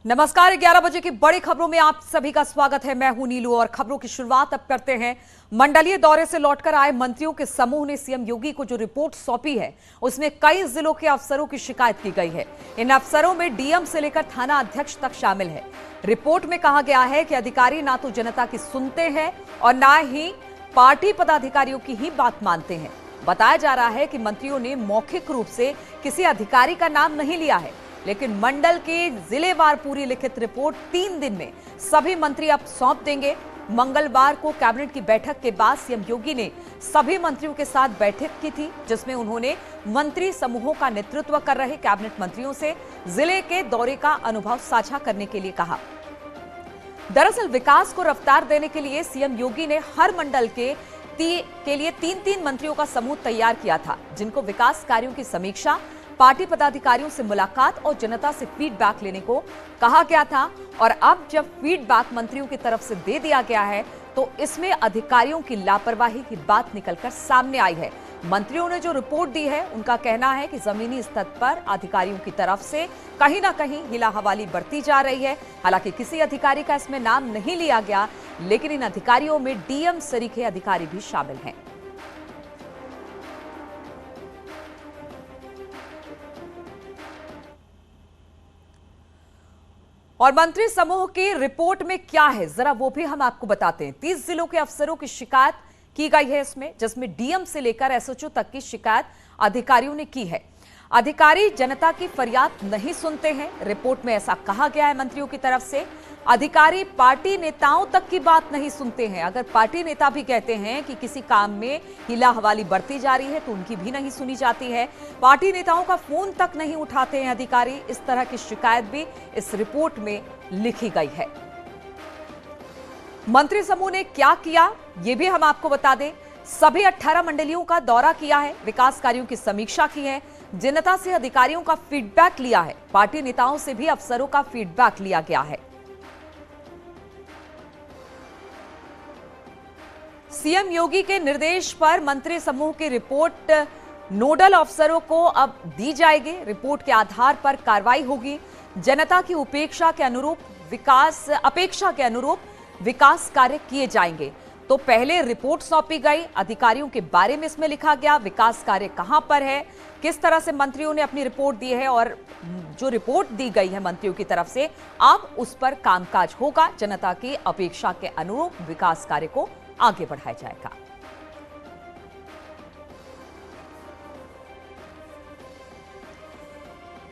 नमस्कार। 11 बजे की बड़ी खबरों में आप सभी का स्वागत है। मैं हूं नीलू और खबरों की शुरुआत अब करते हैं। मंडलीय दौरे से लौटकर आए मंत्रियों के समूह ने सीएम योगी को जो रिपोर्ट सौंपी है उसमें कई जिलों के अफसरों की शिकायत की गई है। इन अफसरों में डीएम से लेकर थाना अध्यक्ष तक शामिल है। रिपोर्ट में कहा गया है कि अधिकारी ना तो जनता की सुनते हैं और ना ही पार्टी पदाधिकारियों की ही बात मानते हैं। बताया जा रहा है कि मंत्रियों ने मौखिक रूप से किसी अधिकारी का नाम नहीं लिया है, लेकिन मंडल के जिलेवार पूरी लिखित रिपोर्ट 3 दिन में सभी मंत्री अब सौंप देंगे। मंगलवार को कैबिनेट की बैठक के बाद सीएम योगी ने सभी मंत्रियों के साथ बैठक की थी, जिसमें उन्होंने मंत्री समूहों का नेतृत्व कर रहे कैबिनेट मंत्रियों से जिले के दौरे का अनुभव साझा करने के लिए कहा। दरअसल विकास को रफ्तार देने के लिए सीएम योगी ने हर मंडल के लिए 3-3 मंत्रियों का समूह तैयार किया था, जिनको विकास कार्यों की समीक्षा, पार्टी पदाधिकारियों से मुलाकात और जनता से फीडबैक लेने को कहा गया था। और अब जब फीडबैक मंत्रियों की तरफ से दे दिया गया है तो इसमें अधिकारियों की लापरवाही की बात निकलकर सामने आई है। मंत्रियों ने जो रिपोर्ट दी है उनका कहना है कि जमीनी स्तर पर अधिकारियों की तरफ से कहीं ना कहीं हिला हवाली बढ़ती जा रही है। हालांकि किसी अधिकारी का इसमें नाम नहीं लिया गया, लेकिन इन अधिकारियों में डीएम सरीखे अधिकारी भी शामिल हैं। और मंत्री समूह की रिपोर्ट में क्या है जरा वो भी हम आपको बताते हैं। 30 जिलों के अफसरों की शिकायत की गई है इसमें, जिसमें डीएम से लेकर एसएचओ तक की शिकायत अधिकारियों ने की है। अधिकारी जनता की फरियाद नहीं सुनते हैं, रिपोर्ट में ऐसा कहा गया है मंत्रियों की तरफ से। अधिकारी पार्टी नेताओं तक की बात नहीं सुनते हैं। अगर पार्टी नेता भी कहते हैं कि किसी काम में हिला हवाली बढ़ती जा रही है तो उनकी भी नहीं सुनी जाती है। पार्टी नेताओं का फोन तक नहीं उठाते हैं अधिकारी। इस तरह की शिकायत भी इस रिपोर्ट में लिखी गई है। मंत्री समूह ने क्या किया ये भी हम आपको बता दें। सभी 18 मंडलियों का दौरा किया है, विकास कार्यों की समीक्षा की है, जनता से अधिकारियों का फीडबैक लिया है, पार्टी नेताओं से भी अफसरों का फीडबैक लिया गया है। सीएम योगी के निर्देश पर मंत्री समूह की रिपोर्ट नोडल अफसरों को अब दी जाएगी। रिपोर्ट के आधार पर कार्रवाई होगी। जनता की अपेक्षा के अनुरूप विकास कार्य किए जाएंगे। तो पहले रिपोर्ट सौंपी गई, अधिकारियों के बारे में इसमें लिखा गया, विकास कार्य कहां पर है, किस तरह से मंत्रियों ने अपनी रिपोर्ट दी है और जो रिपोर्ट दी गई है मंत्रियों की तरफ से अब उस पर कामकाज होगा। जनता की अपेक्षा के अनुरूप विकास कार्य को आगे बढ़ाया जाएगा।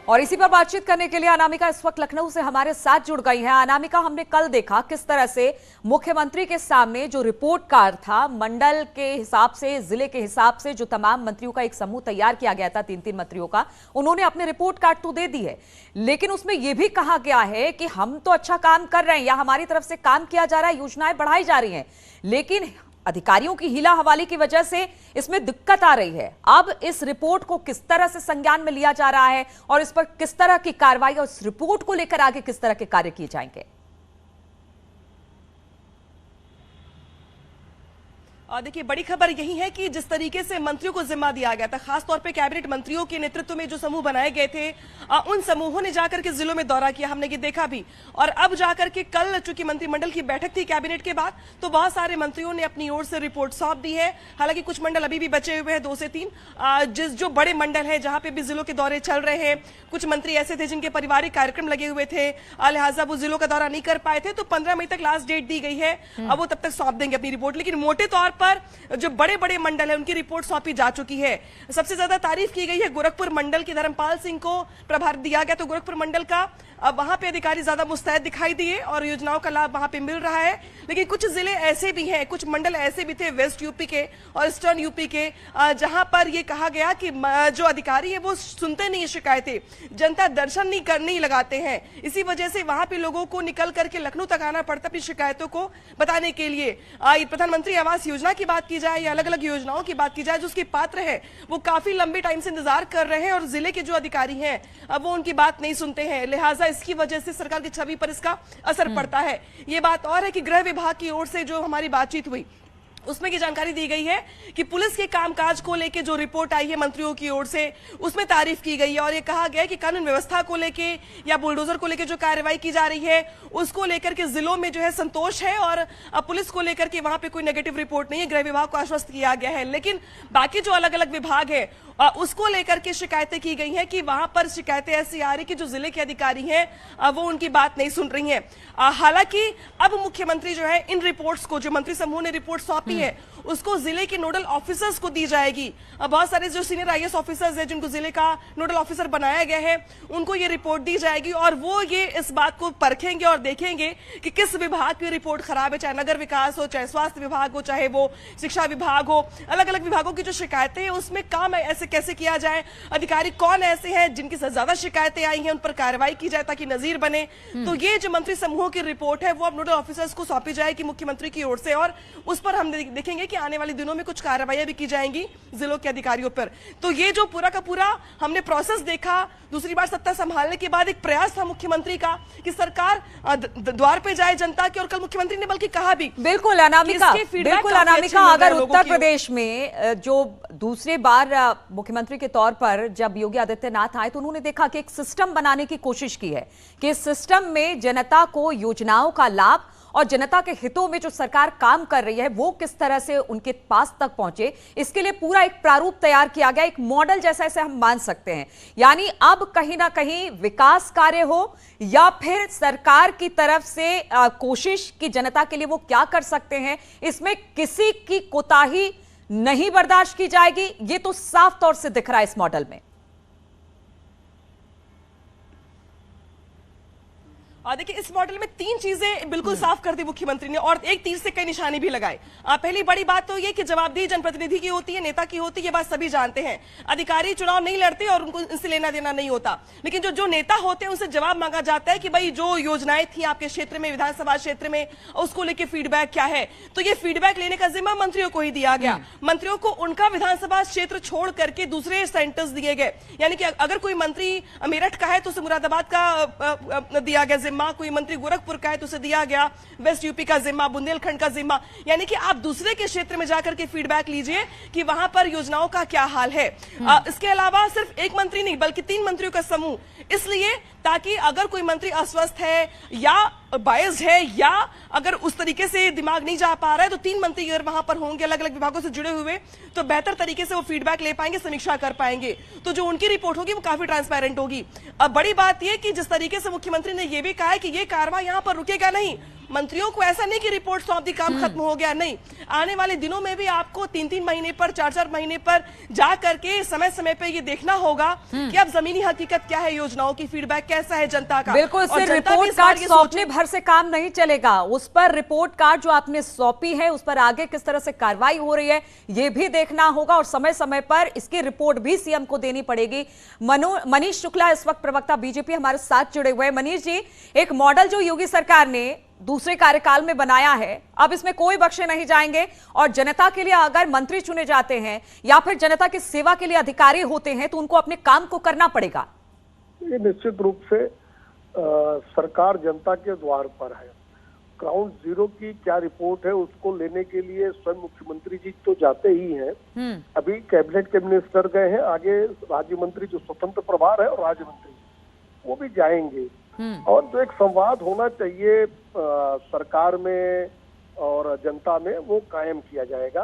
और इसी पर बातचीत करने के लिए अनामिका इस वक्त लखनऊ से हमारे साथ जुड़ गई हैं। अनामिका, हमने कल देखा किस तरह से मुख्यमंत्री के सामने जो रिपोर्ट कार्ड था, मंडल के हिसाब से, जिले के हिसाब से जो तमाम मंत्रियों का एक समूह तैयार किया गया था, 3-3 मंत्रियों का, उन्होंने अपने रिपोर्ट कार्ड तो दे दी है, लेकिन उसमें यह भी कहा गया है कि हम तो अच्छा काम कर रहे हैं या हमारी तरफ से काम किया जा रहा है, योजनाएं बढ़ाई जा रही हैं, लेकिन अधिकारियों की हिला हवाली की वजह से इसमें दिक्कत आ रही है। अब इस रिपोर्ट को किस तरह से संज्ञान में लिया जा रहा है और इस पर किस तरह की कार्रवाई और इस रिपोर्ट को लेकर आगे किस तरह के कार्य किए जाएंगे? देखिए, बड़ी खबर यही है कि जिस तरीके से मंत्रियों को जिम्मा दिया गया था, खासतौर पे कैबिनेट मंत्रियों के नेतृत्व में जो समूह बनाए गए थे, उन समूहों ने जाकर के जिलों में दौरा किया, हमने ये देखा भी। और अब जाकर के कल चूंकि मंत्रिमंडल की बैठक थी कैबिनेट के बाद, तो बहुत सारे मंत्रियों ने अपनी ओर से रिपोर्ट सौंप दी है। हालांकि कुछ मंडल अभी भी बचे हुए हैं, 2 से 3 जो बड़े मंडल है जहां पे भी जिलों के दौरे चल रहे हैं। कुछ मंत्री ऐसे थे जिनके पारिवारिक कार्यक्रम लगे हुए थे, लिहाजा वो जिलों का दौरा नहीं कर पाए थे, तो 15 मई तक लास्ट डेट दी गई है। अब वो तब तक सौंप देंगे अपनी रिपोर्ट। लेकिन मोटे तौर पर जो बड़े बड़े मंडल है उनकी रिपोर्ट सौंपी जा चुकी है। सबसे ज्यादा तारीफ की गई है गोरखपुर मंडल की, धर्मपाल सिंह को प्रभार दिया गया, तो गोरखपुर मंडल का अब वहां पे अधिकारी ज्यादा मुस्तैद दिखाई दिए और योजनाओं का लाभ वहां पे मिल रहा है। लेकिन कुछ जिले ऐसे भी हैं, कुछ मंडल ऐसे भी थे वेस्ट यूपी के और ईस्टर्न यूपी के, जहां पर यह कहा गया कि जो अधिकारी है वो सुनते नहीं है शिकायतें, जनता दर्शन नहीं लगाते हैं। इसी वजह से वहां पे लोगों को निकल करके लखनऊ तक आना पड़ता अपनी शिकायतों को बताने के लिए। प्रधानमंत्री आवास योजना की बात की जाए या अलग अलग योजनाओं की बात की जाए, जो उसके पात्र है वो काफी लंबे टाइम से इंतजार कर रहे हैं और जिले के जो अधिकारी हैं अब वो उनकी बात नहीं सुनते हैं। लिहाजा इसकी वजह से सरकार की छवि पर इसका असर पड़ता है। ये बात और है कि गृह विभाग की ओर से जो हमारी बातचीत हुई उसमें ये जानकारी दी गई है कि पुलिस के कामकाज को लेकर जो रिपोर्ट आई है मंत्रियों की ओर से, उसमें तारीफ की गई है और ये कहा गया है कि कानून व्यवस्था को लेके या बुलडोजर को लेकर जो कार्रवाई की जा रही है उसको लेकर के जिलों में जो है संतोष है और पुलिस को लेकर के वहां पे कोई नेगेटिव रिपोर्ट नहीं है। गृह विभाग को आश्वस्त किया गया है, लेकिन बाकी जो अलग अलग विभाग है उसको लेकर के शिकायतें की गई हैं कि वहां पर शिकायतें ऐसी आ रही कि जो जिले के अधिकारी हैं वो उनकी बात नहीं सुन रही हैं। हालांकि अब मुख्यमंत्री जो है इन रिपोर्ट्स को, जो मंत्री समूह ने रिपोर्ट सौंपी है उसको जिले के नोडल ऑफिसर्स को दी जाएगी। बहुत सारे जो सीनियर आईएएस ऑफिसर्स हैं जिनको जिले का नोडल ऑफिसर बनाया गया है उनको ये रिपोर्ट दी जाएगी और वो ये इस बात को परखेंगे और देखेंगे कि किस विभाग की रिपोर्ट खराब है, चाहे नगर विकास हो, चाहे स्वास्थ्य विभाग हो, चाहे वो शिक्षा विभाग हो। अलग अलग विभागों की जो शिकायतें हैं उसमें काम ऐसे कैसे किया जाए, अधिकारी कौन ऐसे हैं जिनकी ज्यादा शिकायतें आई हैं उन पर कार्रवाई की जाए ताकि नजीर बने। तो ये जो मंत्री समूह की रिपोर्ट है वो अब नोडल ऑफिसर्स को सौंपी जाएगी मुख्यमंत्री की ओर से और उस पर हम देखेंगे कि आने वाले दिनों में कुछ कार्रवाइयां भी की जाएंगी जिलों के अधिकारियों पर। तो ये जो पूरा का पूरा हमने प्रोसेस देखा, दूसरी बार सत्ता संभालने के बाद एक प्रयास था मुख्यमंत्री का कि सरकार द्वार पे जाए जनता के, और कल मुख्यमंत्री ने बल्कि कहा भी बिल्कुल अनामिका, बिल्कुल अनामिका, अगर उत्तर प्रदेश में जो दूसरी बार मुख्यमंत्री के तौर पर जब योगी आदित्यनाथ आए तो उन्होंने देखा कि एक सिस्टम बनाने की कोशिश की है कि इस सिस्टम में जनता को योजनाओं का लाभ और जनता के हितों में जो सरकार काम कर रही है वो किस तरह से उनके पास तक पहुंचे, इसके लिए पूरा एक प्रारूप तैयार किया गया, एक मॉडल जैसा इसे हम मान सकते हैं। यानी अब कहीं ना कहीं विकास कार्य हो या फिर सरकार की तरफ से कोशिश कि जनता के लिए वो क्या कर सकते हैं, इसमें किसी की कोताही नहीं बर्दाश्त की जाएगी। ये तो साफ तौर से दिख रहा है इस मॉडल में। और देखिए इस मॉडल में तीन चीजें बिल्कुल साफ कर दी मुख्यमंत्री ने और एक तीर से कई निशाने भी लगाए। पहली बड़ी बात तो ये कि जवाबदेही जनप्रतिनिधि की होती है, नेता की होती है, ये बात सभी जानते हैं। अधिकारी चुनाव नहीं लड़ते और उनको इनसे लेना देना नहीं होता, लेकिन जो नेता होते हैं उनसे जवाब मांगा जाता है कि भाई जो योजनाएं थी आपके क्षेत्र में, विधानसभा क्षेत्र में, उसको लेकर फीडबैक क्या है। तो ये फीडबैक लेने का जिम्मा मंत्रियों को ही दिया गया। मंत्रियों को उनका विधानसभा क्षेत्र छोड़ करके दूसरे सेंटर्स दिए गए, यानी कि अगर कोई मंत्री मेरठ का है तो उसे मुरादाबाद का दिया गया जिम्मा, कोई मंत्री गोरखपुर का है तो उसे दिया गया वेस्ट यूपी का जिम्मा, बुंदेलखंड का जिम्मा। यानी कि आप दूसरे के क्षेत्र में जाकर के फीडबैक लीजिए कि वहां पर योजनाओं का क्या हाल है। इसके अलावा सिर्फ एक मंत्री नहीं बल्कि 3 मंत्रियों का समूह, इसलिए ताकि अगर कोई मंत्री अस्वस्थ है या बायस्ड है या अगर उस तरीके से दिमाग नहीं जा पा रहा है तो 3 मंत्री अगर वहां पर होंगे अलग अलग विभागों से जुड़े हुए तो बेहतर तरीके से वो फीडबैक ले पाएंगे, समीक्षा कर पाएंगे। तो जो उनकी रिपोर्ट होगी वो काफी ट्रांसपेरेंट होगी। अब बड़ी बात यह कि जिस तरीके से मुख्यमंत्री ने यह भी कहा है कि यह कार्रवाई यहां पर रुकेगा नहीं, मंत्रियों को ऐसा नहीं कि रिपोर्ट सौंप दी काम खत्म हो गया, नहीं, आने वाले दिनों में भी आपको 3-3 महीने पर 4-4 महीने पर जा करके समय समय पे ये देखना होगा कि अब जमीनी हकीकत क्या है, योजनाओं की फीडबैक कैसा है जनता का। बिल्कुल, सिर्फ रिपोर्ट कार्ड सौंपने भर से काम नहीं चलेगा, उस पर रिपोर्ट कार्ड जो आपने सौंपी है उस पर आगे किस तरह से कार्रवाई हो रही है ये भी देखना होगा और समय समय पर इसकी रिपोर्ट भी सीएम को देनी पड़ेगी। मनीष शुक्ला इस वक्त प्रवक्ता बीजेपी हमारे साथ जुड़े हुए हैं। मनीष जी, एक मॉडल जो योगी सरकार ने दूसरे कार्यकाल में बनाया है, अब इसमें कोई बख्शे नहीं जाएंगे और जनता के लिए अगर मंत्री चुने जाते हैं या फिर जनता की सेवा के लिए अधिकारी होते हैं तो उनको अपने काम को करना पड़ेगा। ये निश्चित रूप से सरकार जनता के द्वार पर है। ग्राउंड जीरो की क्या रिपोर्ट है उसको लेने के लिए स्वयं मुख्यमंत्री जी तो जाते ही हैं। अभी कैबिनेट के मिनिस्टर गए हैं, आगे राज्य मंत्री जो स्वतंत्र प्रभार है और राज्य मंत्री वो भी जाएंगे और जो एक संवाद होना चाहिए सरकार में और जनता में वो कायम किया जाएगा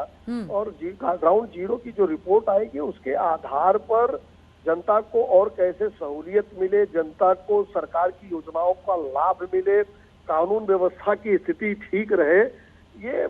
और ग्राउंड जीरो की जो रिपोर्ट आएगी उसके आधार पर जनता को और कैसे सहूलियत मिले, जनता को सरकार की योजनाओं का लाभ मिले, कानून व्यवस्था की स्थिति ठीक रहे, ये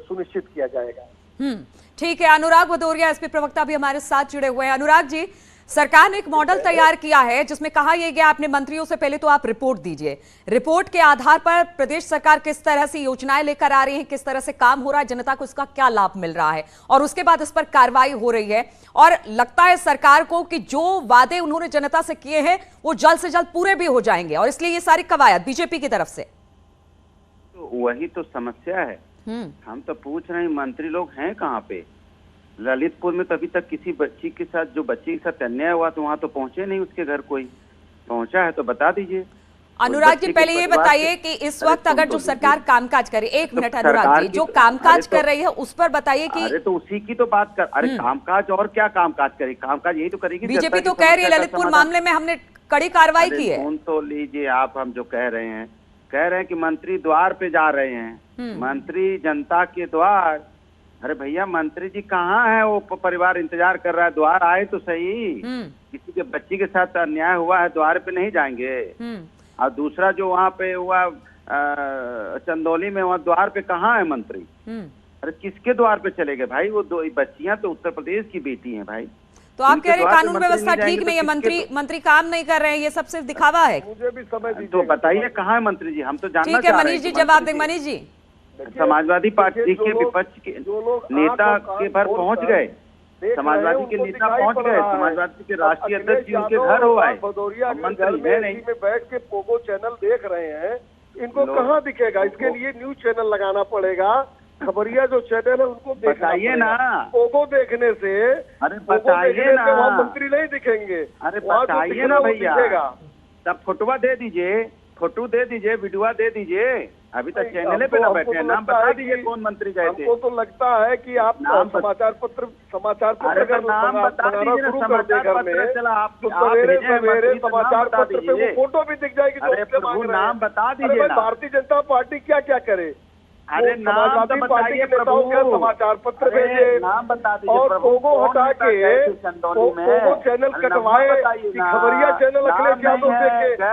सुनिश्चित किया जाएगा। ठीक है, अनुराग भदौरिया एसपी प्रवक्ता भी हमारे साथ जुड़े हुए हैं। अनुराग जी, सरकार ने एक मॉडल तैयार किया है जिसमें कहा यह गया अपने मंत्रियों से पहले तो आप रिपोर्ट दीजिए, रिपोर्ट के आधार पर प्रदेश सरकार किस तरह से योजनाएं लेकर आ रही है, किस तरह से काम हो रहा है, जनता को इसका क्या लाभ मिल रहा है और उसके बाद इस पर कार्रवाई हो रही है और लगता है सरकार को कि जो वादे उन्होंने जनता से किए हैं वो जल्द से जल्द पूरे भी हो जाएंगे और इसलिए ये सारी कवायद बीजेपी की तरफ से। तो वही तो समस्या है। हम तो पूछ रहे हैं मंत्री लोग हैं कहाँ पे। ललितपुर में तो अभी तक किसी बच्ची के साथ, जो बच्ची के साथ अन्याय हुआ तो वहां तो पहुंचे नहीं, उसके घर कोई पहुंचा है तो बता दीजिए। अनुराग जी बच्ची के पहले ये परिवार बताइए से- कि इस अरे वक्त सुन अगर तो जो लीजिए। सरकार कामकाज करे, एक मिनट सरकार अनुराग जी, की जो तो- कामकाज अरे तो- कर रही है उस पर बताइए कि अरे तो उसी की तो बात कर, अरे कामकाज और क्या कामकाज करेगी, कामकाज यही तो करेगी। बीजेपी जनता तो की कह रही है समस्या का ललितपुर समाधान। मामले में हमने कड़ी कार्रवाई अरे की है। सुन तो लीजिए आप, हम जो कह रहे हैं कि मंत्री द्वार पे जा रहे हैं, मंत्री जनता के द्वार। अरे भैया मंत्री जी कहाँ है, वो परिवार इंतजार कर रहा है, द्वार आए तो सही। किसी के बच्ची के साथ अन्याय हुआ है, द्वार पे नहीं जाएंगे। और दूसरा जो वहाँ पे हुआ चंदौली में, वहाँ द्वार पे कहाँ है मंत्री? अरे किसके द्वार पे चले गए भाई? वो दो बच्चियां तो उत्तर प्रदेश की बेटी हैं भाई। तो आप उनके कह रहे हैं द्वार पे कानून मंत्री व्यवस्था नहीं ठीक जाएंगे नहीं है, तो किसके मंत्री काम नहीं कर रहे हैं, ये सब सिर्फ दिखावा है। मुझे भी समय तो दीजिए। बताइए कहाँ है मंत्री जी, हम तो जानना ठीक है चाह रहे मनीष हैं जी, कि जवाब मंत्री दें मनीष जी। समाजवादी पार्टी देखिए, के जो लोग- विपक्ष के जो लोग नेता आंख और के कान भर खोल पहुंच कर गए, देख समाजवादी रहे हैं, के उनको नेता दिखाई पहुंच पड़ गए, रहा है। समाजवादी के अब राष्ट्रीय अखिलेश अध्यक्ष जी उनके यादव घर हो और आए, भदौरिया अब के मंत्री घर है में नहीं। एसी में बैठ के पोगो चैनल देख रहे हैं, इनको लोग- कहाँ दिखेगा? इसके लिए न्यूज चैनल लगाना पड़ेगा। खबरिया जो चैनल है उनको देखना बताइए पड़ेगा। ना। पोगो देखने से, अरे पोगो बताइए देखने ना। से वहाँ मंत्री नहीं दिखेंगे। अरे वहाँ जो बताइए दिखेगा ना वो भैया, दिखेगा। तब फोटोवा दे दीजिए, फोटो दे दीजिए, वीडियो दे दीजिए। अभी तक चैनल पे ना हमको बैठे हैं, तो नाम लगता बता है दीजिए कि- कौन मंत्री गए थे। हमको तो लगता है कि आप नाम समाचार पत्र अरे अगर तो नाम बता मंगाना दीजिए ना, शुरू कर दे समाचार घर पत्र में, चला आप तो आप सवेरे भेजे हैं सवेरे मंत्री, तो नाम समाचार बता पत्र पे दीजिए। वो फोटो भी दिख जाएगी जो अरे उससे प्रभु, मांग रहे हैं। नाम बता अरे दीजिए भाई, ना। भारतीय जनता पार्टी क्या क्या करे? अरे वो नाम समाजवादी तो पार्टी के बताइए नेताओं के प्रभु। समाचार पत्र अरे भेजे नाम बता दीजिए और प्रभु, पोगो कौन हटा नेता के गए थे चंदौली में? पोगो चैनल अरे नंबर कटवाए बताइए कि ना। खबरिया चैनल नाम अखिलेश यादव नहीं है, देखे। क्या